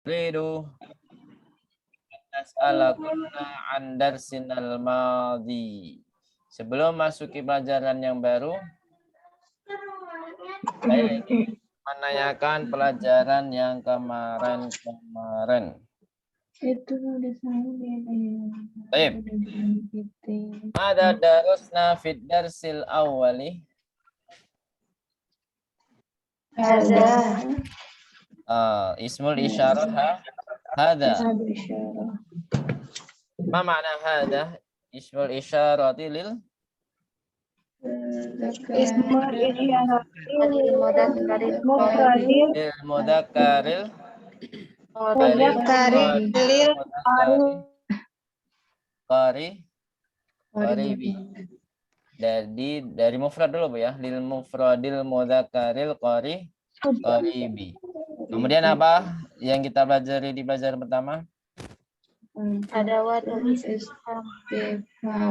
Ridu as'alakunna an darsinal madhi. Sebelum masuki pelajaran yang baru, saya ingin menanyakan pelajaran yang kemarin. Itu udah sama Baik. Ada darusna fid darsil awwali. Ada. Ismul isyarah hada. Ma makna hada? Ismul isyarati lil Ismul isyarah mufradil lil mudzakaril mudzakaril qaribi. Dari mufrad dulu Bu ya. Lil mufradil mudzakaril qaribi. Kemudian apa yang kita pelajari di pelajaran pertama? Adawatul istifham.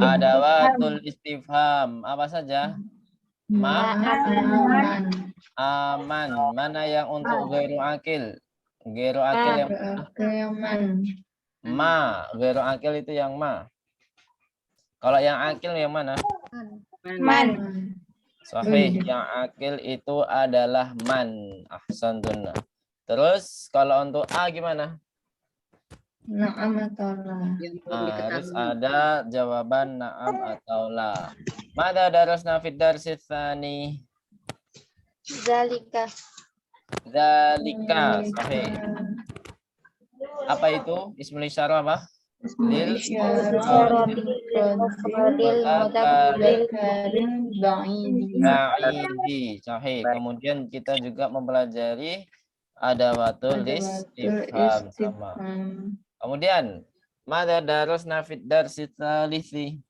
Adawatul istifham. Apa saja? Aman. Mana yang untuk ghairu akil? Ghairu akil yang ma. Ghairu akil itu yang ma. Kalau yang akil yang mana? Man. Sahih. Yang akil itu adalah man. Ahsantun. Terus kalau untuk a gimana? Na'am atau la. Harus ada jawaban na'am atau la. Mada darasna fid darsis tsani? Zalika. Zalika. Sahih. Apa itu? Ismul isyarah apa? Lil ba'idi. Sahih. Kemudian kita juga mempelajari adawatul istifham sama. Kemudian mada darasna fid darsis tsalisi?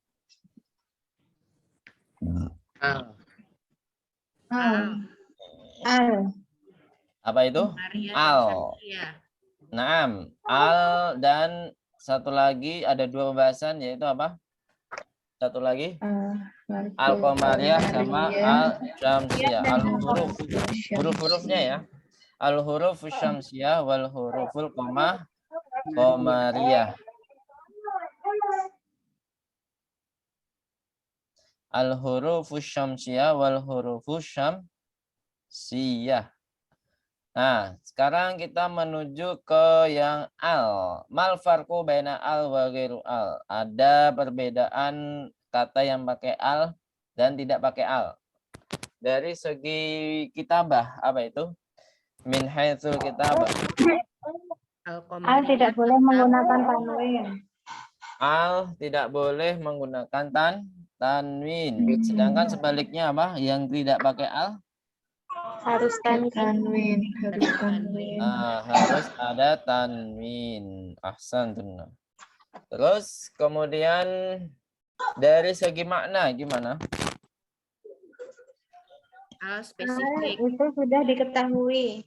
Apa itu? Al. Naam, al dan satu lagi ada dua pembahasan yaitu apa? Satu lagi al-qamariyah sama al-syamsiyah. Al-huruf, huruf-hurufnya ya. Al-huruf syamsiyah wal huruful qamariyah. Al-huruf syamsiyah wal huruf syamsiyah. Nah, sekarang kita menuju ke yang al. Mal farqu baina al wa ghairu al. Ada perbedaan kata yang pakai al dan tidak pakai al. Dari segi kitabah, apa itu? Min haitsul kitabah. Al tidak boleh menggunakan tanwin. Al tidak boleh menggunakan tanwin. Sedangkan sebaliknya apa? Yang tidak pakai al? Harus tanwin. Harus ada tanwin. Ahsantun. Terus kemudian dari segi makna gimana? Spesifik. Itu sudah diketahui.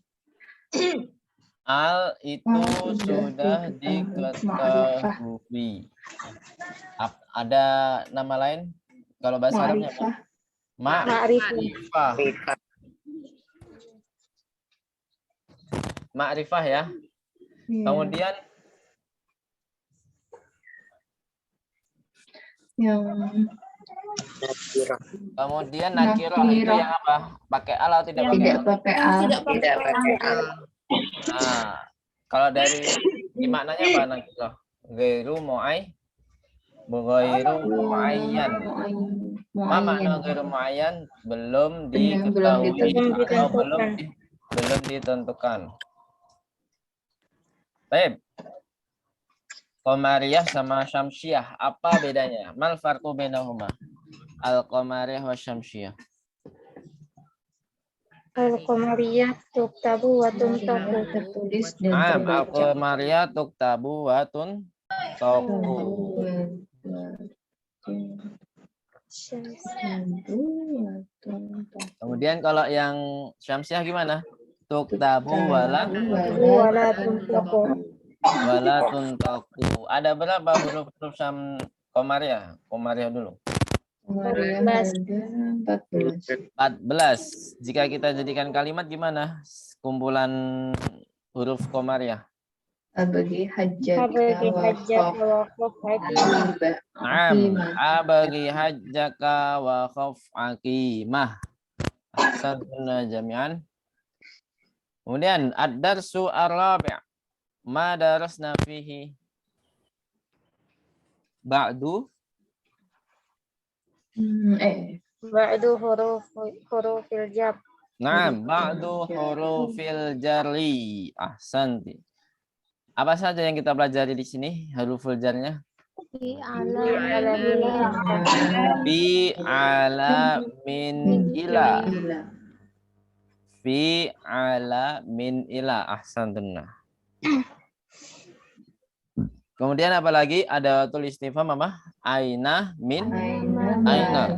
Al itu sudah diketahui. Ada nama lain? Kalau bahasa Arabnya apa? Ma'rifah. Ma'rifah ya. Kemudian nakirah itu yang apa? Pakai al atau tidak pakai al? Tidak pakai al. Nah, kalau dari maknanya apa nakirah? Ghairu muayyan. Ma makna ghairu muayyan? Belum diketahui atau belum ditentukan. Baik. Qamariyah sama syamsiyah, apa bedanya? Mal farqu bainahuma? Al-qamariyah wa syamsiyah. Al-qamariyah tuktabu wa tuntaku. Tertulis dan terbaca. Al-qamariyah tuktabu wa tuntaku. Kemudian kalau yang syamsiyah gimana? Tuktabu wala tuntaku. Wala tuntaku. Ada berapa huruf-huruf qamariyah? Qamariyah dulu. 14. Jika kita jadikan kalimat gimana? Kumpulan huruf qamariyah. Abagi hajjaka Abagi wa hajjaka wa khuf'aki. Naam, abagi hajjaka wa khaf'aki mah. Ahsantunna jami'an. Kemudian ad-darsu ar-rabi'. Ma darasna fihi ba'du Ba'du hurufil jar. Naam, ba'du hurufil jarri. Ahsanti. Apa saja yang kita pelajari di sini huruful jarnya? Fi ala Fi ala min ila. Fi ala min ila. Ahsantunna. Kemudian apa lagi? Ada tulis istifham apa? Aina min aina.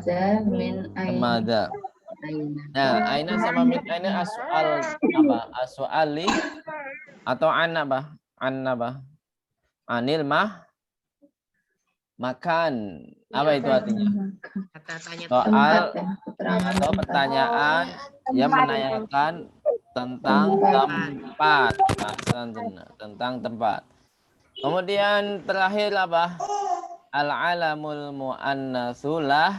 Mada. Nah, aina sama min aina asal apa? Asali atau an apa? An apa? Anil makan. Apa itu artinya? Soal atau pertanyaan yang menanyakan tentang tempat. Tentang tempat. Kemudian terakhir apa? Al-alamul mu'annatsulah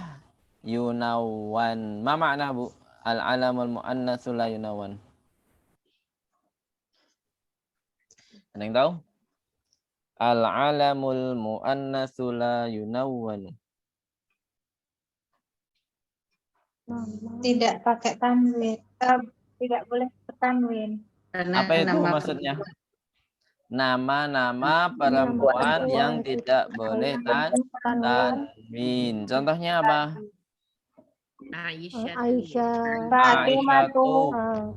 yunawan. Ma makna Bu? Al-alamul mu'annatsulah yunawan. Ada yang tahu? Al-alamul mu'annatsulah yunawan. Tidak pakai tanwin. Tidak boleh tanwin. Apa itu maksudnya? Nama-nama perempuan yang tidak boleh tanwin. Contohnya apa? Aisyah, Aisyatu,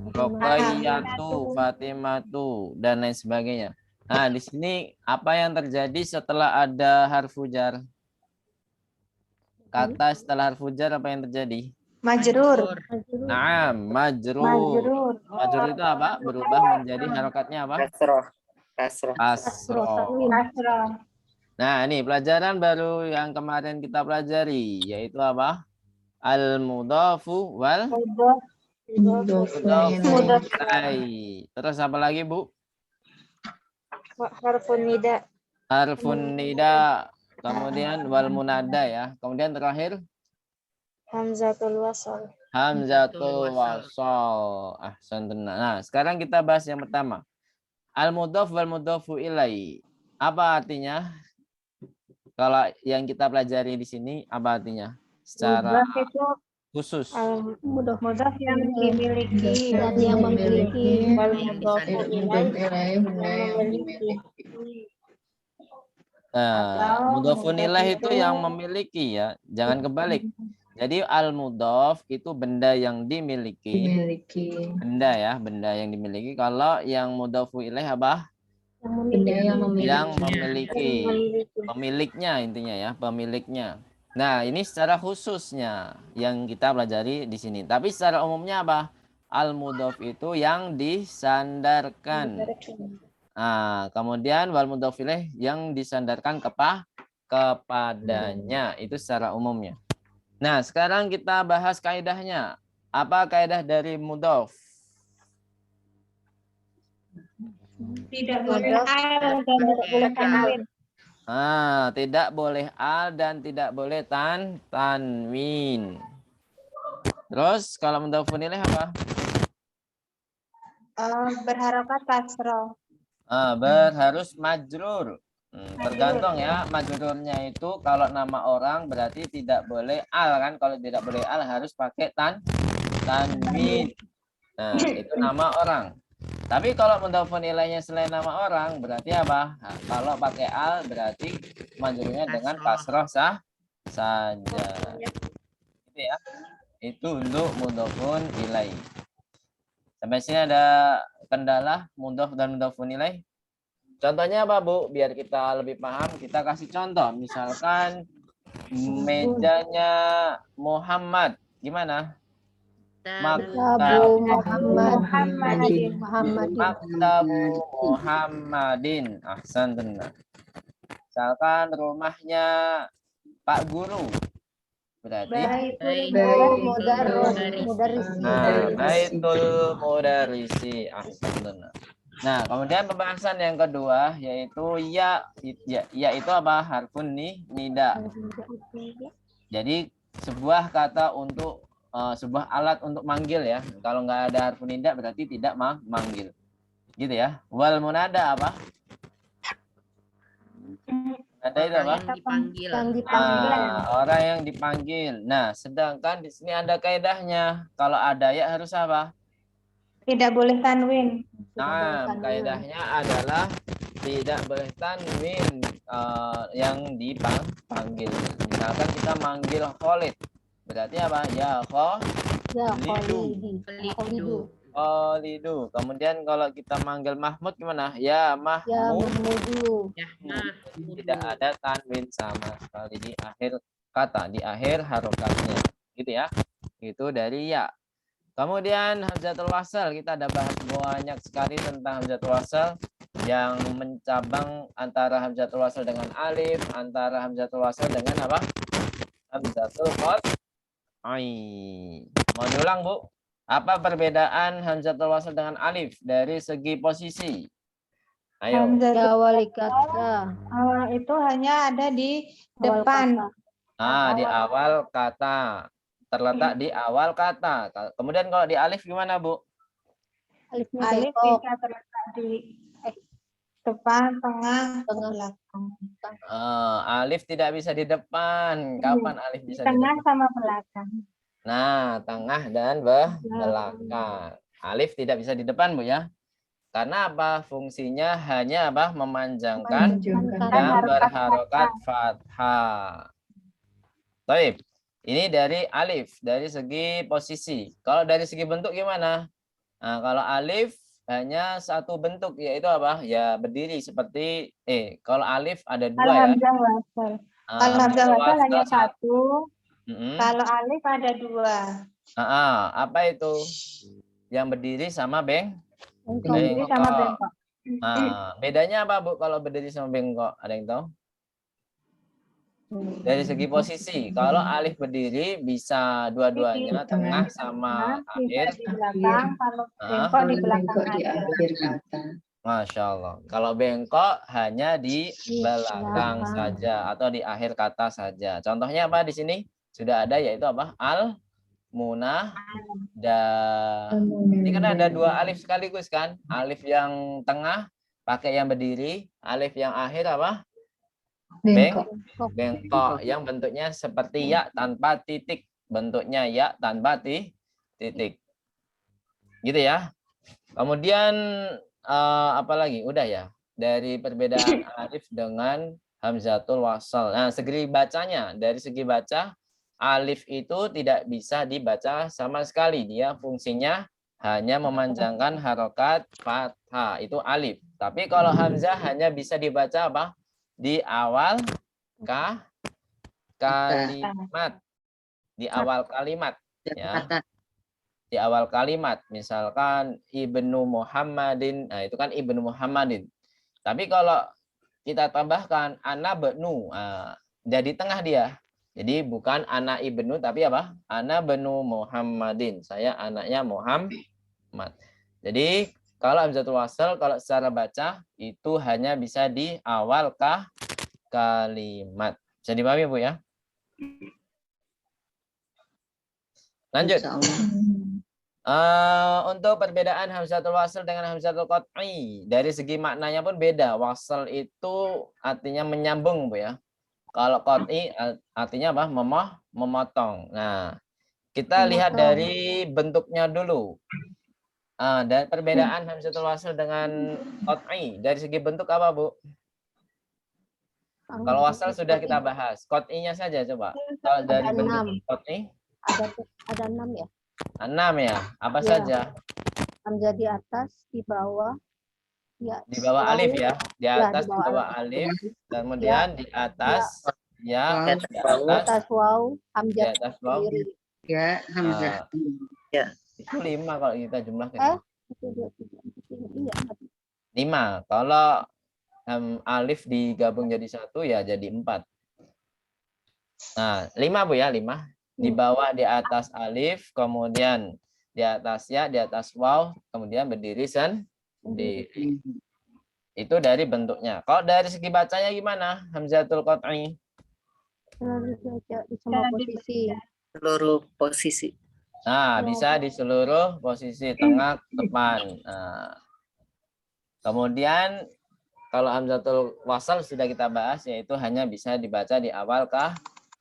Ruqayyatu, Fatimatu, dan lain sebagainya. Nah, di sini apa yang terjadi setelah ada harfu jar? Kata setelah harfu jar apa yang terjadi? majrur. Nah, majrur. Majrur itu apa? Berubah menjadi harokatnya apa? Kasroh. Nah, ini pelajaran baru yang kemarin kita pelajari, yaitu apa? Al-mudhafu wal mudhafu ilaih. Terus apa lagi, Bu? Harfun nida. Harfun nida. Kemudian wal munada ya. Kemudian terakhir Hamzatul wasal. hamzatul wasal. Ahsantunna. Nah, sekarang kita bahas yang pertama. Al-mudhaf wal mudhafu ilaih. Apa artinya? Kalau yang kita pelajari di sini apa artinya? Secara khusus. Mudhaf yang dimiliki dan yang memiliki. Wal mudhafu ilaih memiliki. Nah, mudhafun ilaih itu yang memiliki ya, jangan kebalik. Jadi al-mudhaf itu benda yang dimiliki. Benda ya, benda yang dimiliki. Kalau yang mudhafu ilaih apa? Yang memiliki. Pemiliknya intinya ya, pemiliknya. Nah, ini secara khususnya yang kita pelajari di sini. Tapi secara umumnya apa? Al-mudhaf itu yang disandarkan. Nah, kemudian wal mudhaf ilaih yang disandarkan kepadanya. Itu secara umumnya. Nah, sekarang kita bahas kaidahnya. Apa kaidah dari mudhaf? Tidak boleh al dan tidak boleh tanwin. Tidak boleh al dan tidak boleh tanwin. Terus kalau mudhafun ilaih apa? Berharokat kasroh. Berharus majrur. Tergantung ya, majrurnya itu kalau nama orang berarti tidak boleh al kan, kalau tidak boleh al harus pakai tanwin. Nah, itu nama orang. Tapi kalau mudhafun ilaihnya selain nama orang berarti apa? Nah, kalau pakai al berarti majrurnya dengan kasroh saja. Gitu ya. Itu untuk mudhafun ilaih. Sampai sini ada kendala mudhaf dan mudhafun ilaih. Contohnya apa, Bu? Biar kita lebih paham, kita kasih contoh. Misalkan mejanya Muhammad. Gimana? Maktabu Muhammadin. Maktabu Muhammadin. Ahsantunna. Misalkan rumahnya Pak Guru. Berarti Baitul Mudarrisi. Ahsantunna. Nah, kemudian pembahasan yang kedua yaitu ya itu apa? Harfun nida. Jadi sebuah kata untuk sebuah alat untuk manggil ya. Kalau nggak ada harfun nida berarti tidak manggil. Gitu ya. Wal munada apa? Ada itu apa? Yang dipanggil. Orang yang dipanggil. Nah, sedangkan di sini ada kaidahnya. Kalau ada ya harus apa? Tidak boleh tanwin. Nah, kaidahnya adalah tidak boleh tanwin yang dipanggil. Misalkan kita manggil Khalid. Berarti apa? Ya Khalidu. Khalidu. Kemudian kalau kita manggil Mahmud gimana? Ya Mahmud. Tidak ada tanwin sama sekali di akhir kata, di akhir harokatnya. Gitu ya. Itu dari ya. Kemudian hamzatul wasal, kita ada bahas banyak sekali tentang hamzatul wasal yang mencabang antara hamzatul wasal dengan alif, antara hamzatul wasal dengan apa? Hamzatul qat'i. Mau diulang, Bu? Apa perbedaan hamzatul wasal dengan alif dari segi posisi? Ayo. Itu hanya ada di depan. Di awal kata. Terletak di awal kata. Kemudian kalau di alif gimana, Bu? Alif bisa terletak di depan, tengah, belakang. Alif tidak bisa di depan. Kapan alif bisa di Tengah depan? sama belakang. Nah, tengah dan belakang. Alif tidak bisa di depan, Bu ya. Karena apa? Fungsinya hanya apa? Memanjangkan yang berharokat fathah. Baik. Ini dari alif, dari segi posisi. Kalau dari segi bentuk gimana? Nah, kalau alif hanya satu bentuk, yaitu apa? Ya berdiri seperti kalau alif ada dua ya. Kalau hamzah wasal hanya satu. Mm-mm. Kalau alif ada dua. Apa itu? Yang berdiri sama Berdiri sama bengkok. Bedanya apa, Bu, kalau berdiri sama bengkok? Ada yang tahu? Dari segi posisi, kalau alif berdiri bisa dua-duanya, tengah sama akhir. Di belakang, kalau bengkok di belakang akhir kata. Masya Allah. Kalau bengkok hanya di belakang saja atau di akhir kata saja. Contohnya apa di sini? Sudah ada, yaitu apa? Al-munada. Ini kan ada dua alif sekaligus kan? Alif yang tengah pakai yang berdiri, alif yang akhir apa? Bengkok yang bentuknya seperti ya tanpa titik. Bentuknya ya tanpa titik. Gitu ya. Kemudian apa lagi? Udah ya. Dari perbedaan alif dengan hamzatul wasal. Nah, segi bacanya, dari segi baca, alif itu tidak bisa dibaca sama sekali. Dia fungsinya hanya memanjangkan harokat fathah. Itu alif. Tapi kalau hamzah hanya bisa dibaca apa? Di awal kalimat. Di awal kalimat. Ya. Di awal kalimat, misalkan Ibnu Muhammadin, nah itu kan Ibnu Muhammadin. Tapi kalau kita tambahkan ana benu, jadi tengah dia. Jadi bukan anak Ibnu tapi apa? Ana benu Muhammadin. Saya anaknya Muhammad. Jadi kalau hamzatul wasal, kalau secara baca itu hanya bisa di awal kalimat. Bisa dipahami, Bu ya? Lanjut. Untuk perbedaan hamzatul wasl dengan hamzatul qat'i, dari segi maknanya pun beda. Wasl itu artinya menyambung, Bu ya. Kalau qat'i artinya apa? Memotong. Nah, kita lihat dari bentuknya dulu. Dan perbedaan hamzatul wasl dengan qat'i, dari segi bentuk apa, Bu? Kalau wasl sudah kita bahas. Qat'inya saja coba. Kalau dari bentuk qat'i ada 6 ya. 6 ya. Apa saja? Hamzah di atas, di bawah. Ya, di bawah alif ya. Di atas di bawah alif. Kemudian di atas ya, di atas waw, hamzah di atas waw. Ya, hamzah. Itu 5 kalau kita jumlahkan. Itu 2, 3, 4, 5. Iya. 5. Kalau alif digabung jadi 1 ya jadi 4. Nah, 5, Bu ya, 5. Di bawah, di atas alif, kemudian di atas ya, di atas waw, kemudian berdiri Sendiri. Itu dari bentuknya. Kalau dari segi bacanya gimana? Hamzatul qat'i. Selalu dibaca di semua posisi. Seluruh posisi. Nah, bisa di seluruh posisi tengah, depan. Nah, kemudian kalau hamzatul wasal sudah kita bahas, yaitu hanya bisa dibaca di awal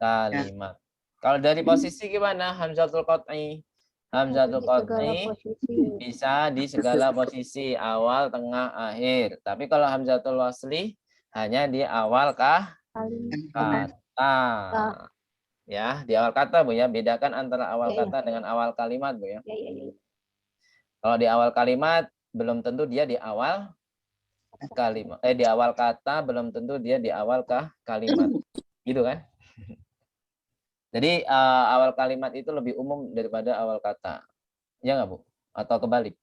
kalimat. Kalau dari posisi gimana? Hamzatul qat'i. Hamzatul Di segala qat'i posisi. bisa di segala posisi, awal, tengah, akhir. Tapi kalau hamzatul wasli hanya di awal Kalimat. kata. Ya, di awal kata, Bu ya. Bedakan antara awal Ya, ya. kata dengan awal kalimat, Bu ya. Ya. Kalau di awal kalimat belum tentu dia di awal kalimat. Di awal kata belum tentu dia di awal kalimat. Gitu kan? Jadi awal kalimat itu lebih umum daripada awal kata. Ya nggak, Bu? Atau kebalik?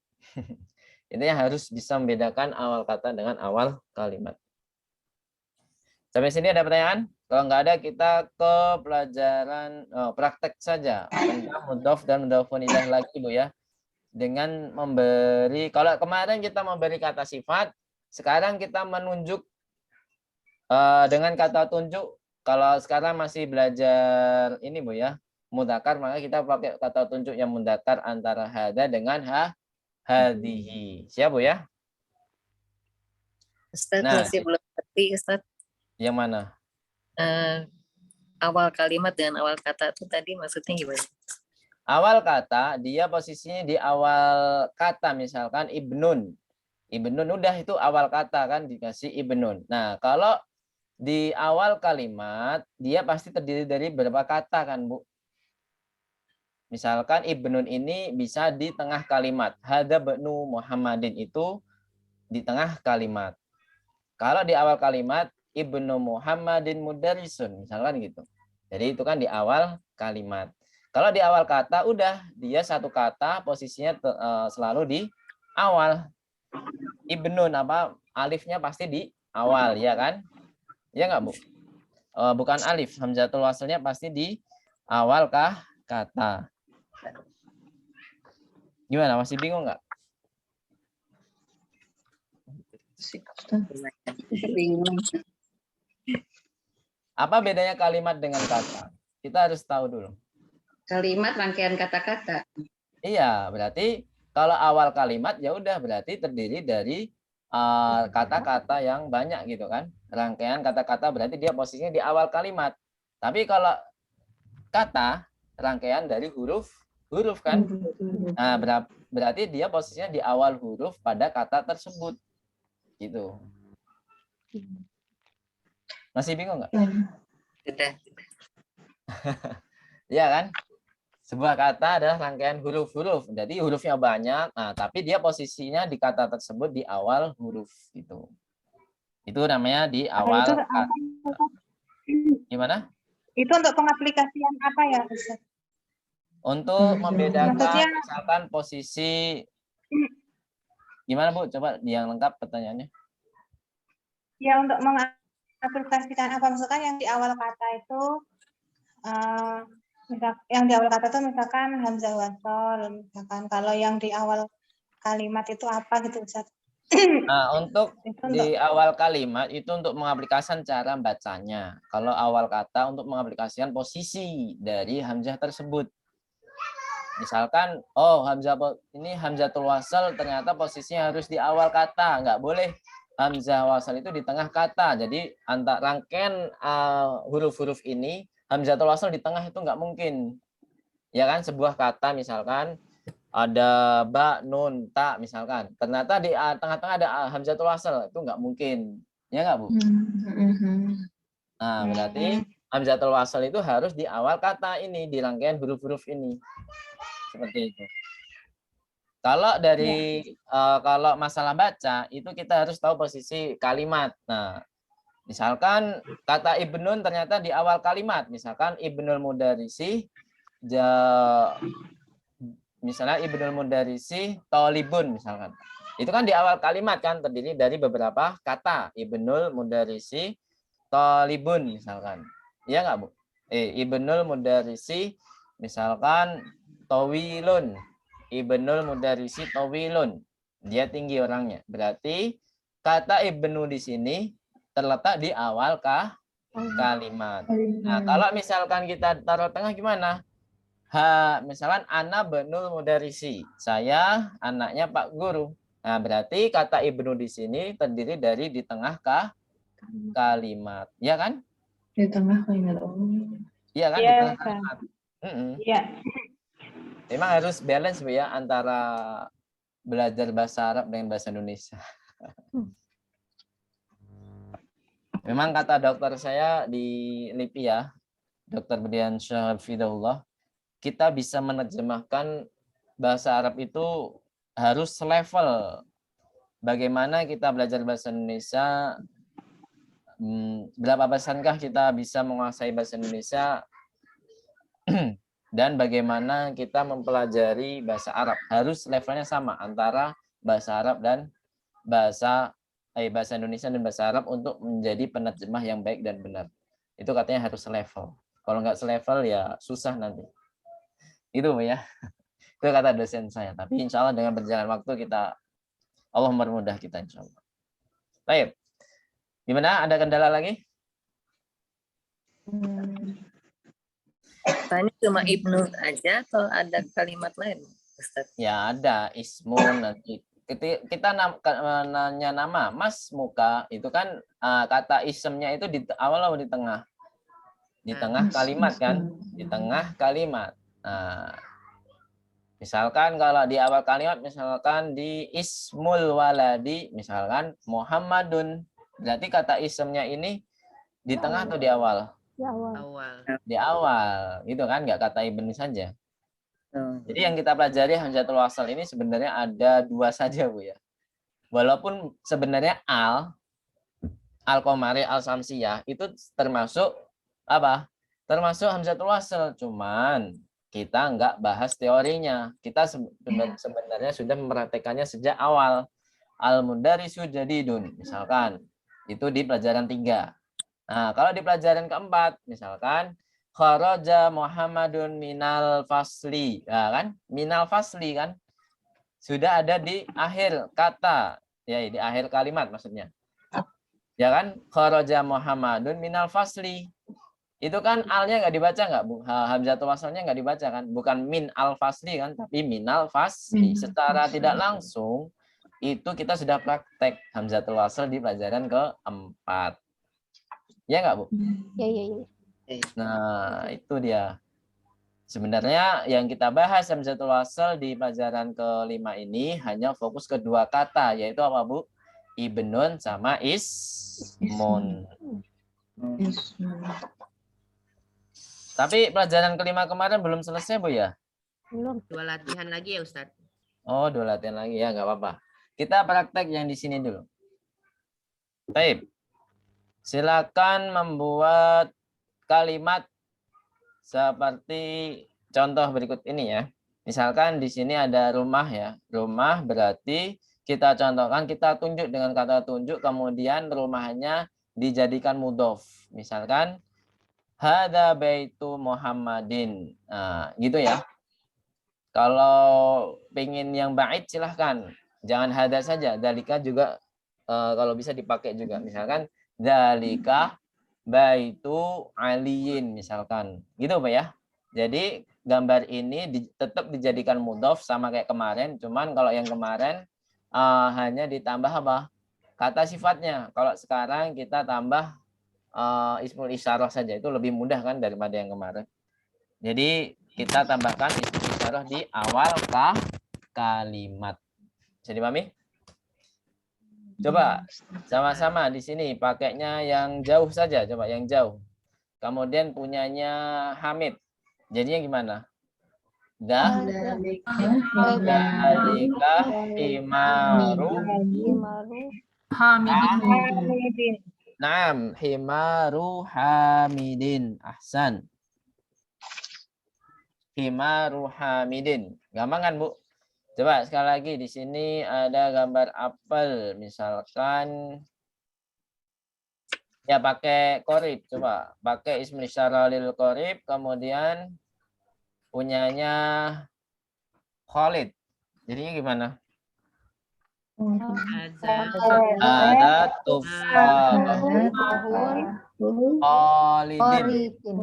Intinya harus bisa membedakan awal kata dengan awal kalimat. Sampai sini ada pertanyaan? Kalau nggak ada, kita ke pelajaran praktek saja tentang mudhof dan mudhofun ilaih lagi, Bu ya. Dengan memberi, kalau kemarin kita memberi kata sifat, sekarang kita menunjuk dengan kata tunjuk. Kalau sekarang masih belajar ini, Bu ya, mudzakkar, maka kita pakai kata tunjuk yang mudzakkar antara hada dengan hadihi. Siap, Bu ya? Ustaz Nah, masih belum ngerti, Ustaz. yang mana? Awal kalimat dengan awal kata itu tadi maksudnya gimana? Awal kata, dia posisinya di awal kata, misalkan ibnun. Ibnun udah itu awal kata kan, dikasih ibnun. Nah, kalau di awal kalimat, dia pasti terdiri dari beberapa kata kan, Bu. Misalkan ibnun ini bisa di tengah kalimat. Hada bnu Muhammadin itu di tengah kalimat. Kalau di awal kalimat, ibnu Muhammadin mudarrisun, misalkan gitu. Jadi itu kan di awal kalimat. Kalau di awal kata, udah dia satu kata posisinya selalu di awal. Ibnun alifnya pasti di awal, ya kan? Ya nggak, Bu? Bukan alif, hamzatul wasalnya pasti di awal kata. Gimana? Masih bingung nggak? Bingung. Apa bedanya kalimat dengan kata? Kita harus tahu dulu. Kalimat rangkaian kata-kata. Iya, berarti kalau awal kalimat ya udah berarti terdiri dari kata-kata yang banyak gitu kan. Rangkaian kata-kata berarti dia posisinya di awal kalimat. Tapi kalau kata rangkaian dari huruf kan. Nah, berarti dia posisinya di awal huruf pada kata tersebut. Gitu. Masih bingung nggak? Sudah. Iya kan? Sebuah kata adalah rangkaian huruf-huruf. Jadi hurufnya banyak, nah tapi dia posisinya di kata tersebut di awal huruf gitu. Itu namanya di awal kata. Gimana? Itu untuk pengaplikasian apa ya, Ustaz? Untuk membedakan Maksudnya, misalkan posisi gimana, Bu? Coba yang lengkap pertanyaannya. ya untuk mengaplikasikan apa, misalkan yang di awal kata itu yang di awal kata itu misalkan hamzah wasol, misalkan kalau yang di awal kalimat itu apa gitu, Ustaz? Nah, untuk Itu di awal kalimat itu untuk mengaplikasikan cara bacanya. Kalau awal kata untuk mengaplikasikan posisi dari hamzah tersebut. Misalkan, ini hamzatul wasal ternyata posisinya harus di awal kata, nggak boleh hamzah wasal itu di tengah kata. Jadi antara rangkaian huruf-huruf ini hamzatul wasal di tengah itu nggak mungkin. Ya kan, sebuah kata misalkan ada ba, nun, ta misalkan. Ternyata di tengah-tengah ada hamzatul wasal, itu nggak mungkin. Ya nggak, Bu? Nah, berarti hamzatul wasal itu harus di awal kata ini, di rangkaian huruf-huruf ini. Seperti itu. Kalau dari kalau masalah baca itu kita harus tahu posisi kalimat. Nah, misalkan kata ibnun ternyata di awal kalimat. Misalkan ibnul mudarisi misalnya ibnul mudarisi tolibun misalkan. Itu kan di awal kalimat kan terdiri dari beberapa kata. Ibnul mudarisi tolibun misalkan. Iya nggak, Bu? Ibnul mudarisi misalkan tawilun. Ibnul mudarisi tawilun. Dia tinggi orangnya. Berarti kata ibnu di sini terletak di awal kalimat. Nah, kalau misalkan kita taruh tengah gimana? Misalkan ana benul mudarisi. Saya anaknya Pak Guru. Nah, berarti kata ibnu di sini terdiri dari di tengah kalimat. Ya kan? Di tengah kalimat. Iya kan? Di Iya, tengah Kak. kalimat. Iya. Memang harus balance Bu ya antara belajar bahasa Arab dengan bahasa Indonesia. Memang kata dokter saya di LIPI ya, Dr. Berdiansyah Hafidahullah, kita bisa menerjemahkan bahasa Arab itu harus selevel. Bagaimana kita belajar bahasa Indonesia, berapa persenkah kita bisa menguasai bahasa Indonesia, dan bagaimana kita mempelajari bahasa Arab. Harus levelnya sama antara bahasa Arab dan bahasa Indonesia dan bahasa Arab untuk menjadi penerjemah yang baik dan benar. Itu katanya harus selevel. Kalau nggak selevel ya susah nanti. Itu ya. Itu kata dosen saya. Tapi insya Allah dengan berjalan waktu Allah mempermudah kita insya Allah. Baik. Gimana? Ada kendala lagi? Tanya cuma ibnu aja atau ada kalimat lain, Ustaz? Ya ada ismun nanti. Kita nanya nama Mas Muka itu kan kata isemnya itu di awal atau di tengah? Di tengah kalimat kan? Di tengah kalimat. Nah, misalkan kalau di awal kalimat, misalkan di ismul waladi, misalkan Muhammadun. Berarti kata isemnya ini di tengah atau di awal? Di awal. Awal. Di awal, gitu kan? Nggak kata ibnu saja. Oh. Jadi yang kita pelajari hamzatul wasal ini sebenarnya ada 2 saja Bu ya. Walaupun sebenarnya al-qamari, al-samsiyah itu termasuk apa? Termasuk hamzatul wasal, cuman kita nggak bahas teorinya. Kita sebenarnya sudah mempraktekannya sejak awal. Al-mudarisu jadidun misalkan. Itu di pelajaran 3. Nah, kalau di pelajaran keempat misalkan kharaja Muhammadun minal fasli, ya kan? Minal fasli kan sudah ada di akhir kata, ya di akhir kalimat maksudnya. Ya kan? Kharaja Muhammadun minal fasli. Itu kan alnya nggak dibaca nggak, Bu? Hamzatul wasalnya nggak dibaca kan? Bukan min al fasli kan, tapi minal fasli. Secara tidak langsung itu kita sudah praktek hamzatul wasal di pelajaran keempat. Ya nggak, Bu? Ya, ya, ya. Nah, itu dia. Sebenarnya yang kita bahas hamzatul wasal di pelajaran ke-5 ini hanya fokus ke 2 kata, yaitu apa, Bu? Ibnun sama ismun. Tapi pelajaran ke-5 kemarin belum selesai, Bu ya? Belum. 2 latihan lagi ya Ustadz. Oh, 2 latihan lagi ya, nggak apa-apa. Kita praktek yang di sini dulu. Baik. Silakan membuat kalimat seperti contoh berikut ini ya. Misalkan di sini ada rumah ya. Rumah berarti kita contohkan, kita tunjuk dengan kata tunjuk, kemudian rumahnya dijadikan mudhof. Misalkan hadza baitu Muhammadin. Nah, gitu ya. Kalau pengen yang bait silahkan. Jangan hadza saja. Dalika juga kalau bisa dipakai juga. Misalkan dalika baitu aliyin misalkan. Gitu Pak ya. Jadi gambar ini tetap dijadikan mudhof sama kayak kemarin. Cuman kalau yang kemarin hanya ditambah apa? Kata sifatnya. Kalau sekarang kita tambah ismul isyarah saja. Itu lebih mudah kan daripada yang kemarin. Jadi kita tambahkan ismul isyarah di awal kalimat. Bisa dipahami? Coba sama-sama di sini pakainya yang jauh saja, coba yang jauh. Kemudian punyanya Hamid. Jadinya gimana? Dalika himaru Hamidin. Naam, himaru Hamidin. Ahsan. Himaru Hamidin. Gampang kan, Bu? Coba sekali lagi di sini ada gambar apel, misalkan ya pakai korib, coba pakai ismul isyarah lil korib, kemudian punyanya Khalid. Jadinya gimana? Ada tufahun Tahun khalidin. Koridin.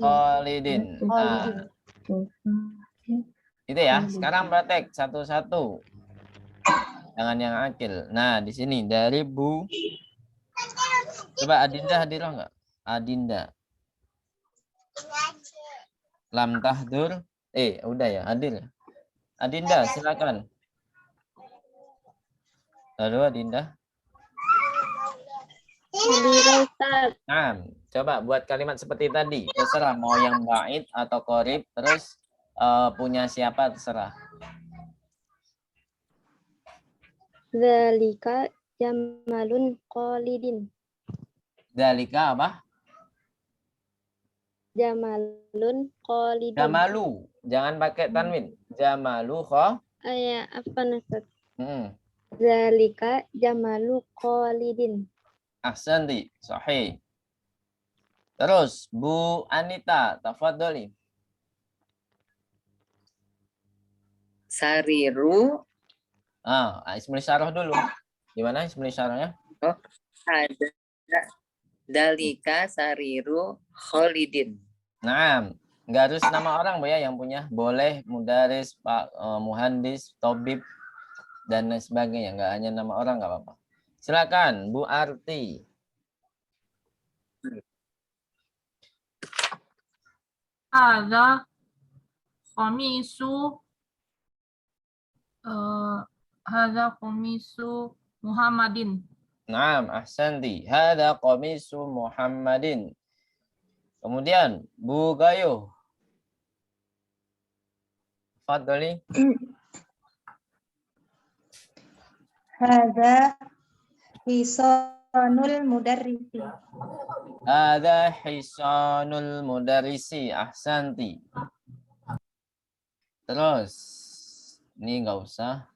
Khalidin. Nah, Koridin. itu ya. Sekarang praktek satu-satu. Jangan yang akil. Nah, di sini dari Bu. Coba Adinda hadirah enggak? Adinda. Lam tahdur. Udah ya, hadir. Adinda, silakan. Lalu Adinda. Nah, coba buat kalimat seperti tadi. Terserah mau yang bait atau qorib, terus punya siapa terserah. Zalika jamalun qalidin. Dalika apa? Jamalun qalidin. Jamalu. Jangan pakai tanwin. Jamalu kho. Apa nasab? Hmm. Zalika jamalu qalidin. Ahsanti. Sahih. Terus Bu Anita, tafadholi. Sariru Ismul isyarah dulu. Gimana ismul isyarahnya? ada dalika sariru Khalidin. Nah, nggak harus nama orang Bu ya yang punya. Boleh mudaris, Pak muhandis, tobib dan lain sebagainya. Nggak hanya nama orang nggak apa-apa. Silakan Bu Arti. Ada komisu Muhammadin. Naam, ahsanti. Hada qamisu Muhammadin. Kemudian Bu Gayo. Fadli. Hada hisanul mudarrisi. Hada hisanul mudarrisi. Ahsanti. Terus ini enggak usah.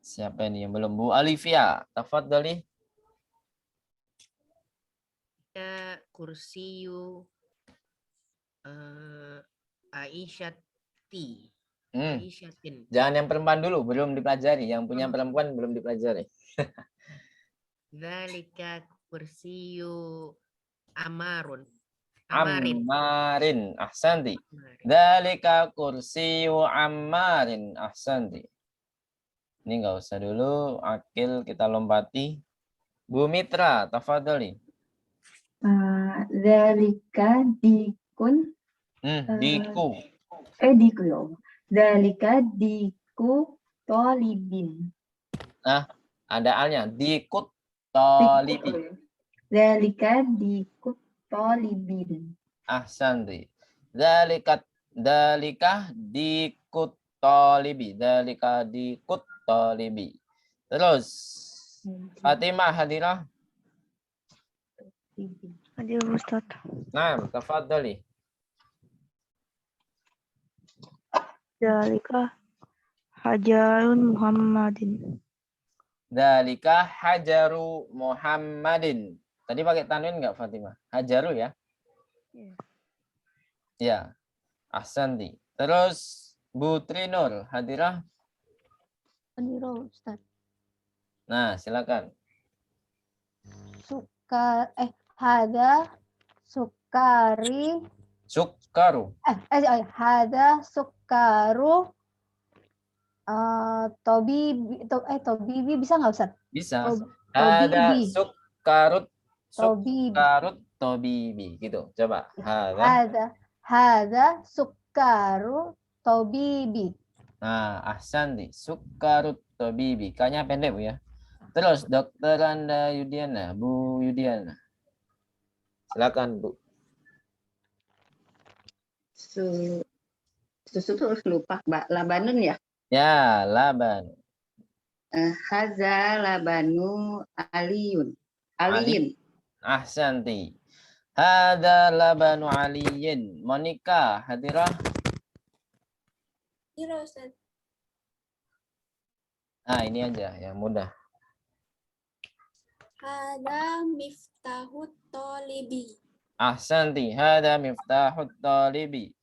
Siapa ini yang belum? Bu Alivia, tafadhali. Kursiyu Aisyati. Aisyatin. Jangan yang perempuan dulu, belum dipelajari. Yang punya perempuan belum dipelajari. Zalika kursiyu Amarin. Ammarin, ahsanti. Dzalika kursiyu Ammarin, ahsanti. Ini enggak usah dulu, akil kita lompati. Bu Mitra, tafadhali. Zalika dikun. Diku. Diku ya. Zalika diku tolibin. Ada alnya. Dikut tolibi. Zalika dikut tolibin. Ahsanti. Dzalika dikut tolibi. Dzalika dikut tolibi. Terus Fatimah hadirah. Hadir Ustaz. Nah, tafadhali. Zalika hajarun Muhammadin. Dzalika hajaru Muhammadin. Tadi pakai tanwin enggak Fatimah? Hajaru ya? Ya. Ahsanti. Terus Bu Trinur hadirah. Hadir Ustaz. Nah, silakan. Hada sukari. Sukaru. Hada sukaru. Tobibi bisa nggak Ustaz? Bisa. Tobibi. Ada sukarut. Tobibi. Sukarut tobibi. Gitu. Coba. Hada. Hada sukaru tobibi. Nah, ahsanti. Sukarut tobibi. Kayaknya pendek Bu ya. Terus Dokter Anda Yudiana. Bu Yudiana. Silakan Bu. Susu terus lupa, Mbak. Labanun ya? Ya, laban. Haza labanu aliyun. Aliyin. Ahsanti. Hada labanu aliyin. Monica hadirah. Iya, Ustaz. Ini aja yang mudah. Hada miftahut tolibi. Ahsanti. Hada miftahut talibi.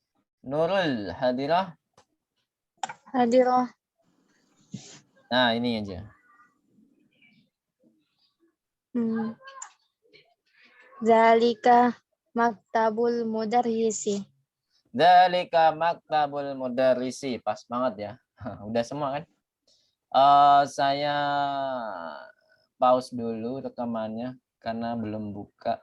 Nurul hadirah. Hadirah. Nah, ini aja. Zalika maktabul mudarrisi. Dzalika maktabul mudarrisi. Pas banget ya. Udah semua kan? Saya pause dulu rekamannya karena belum buka.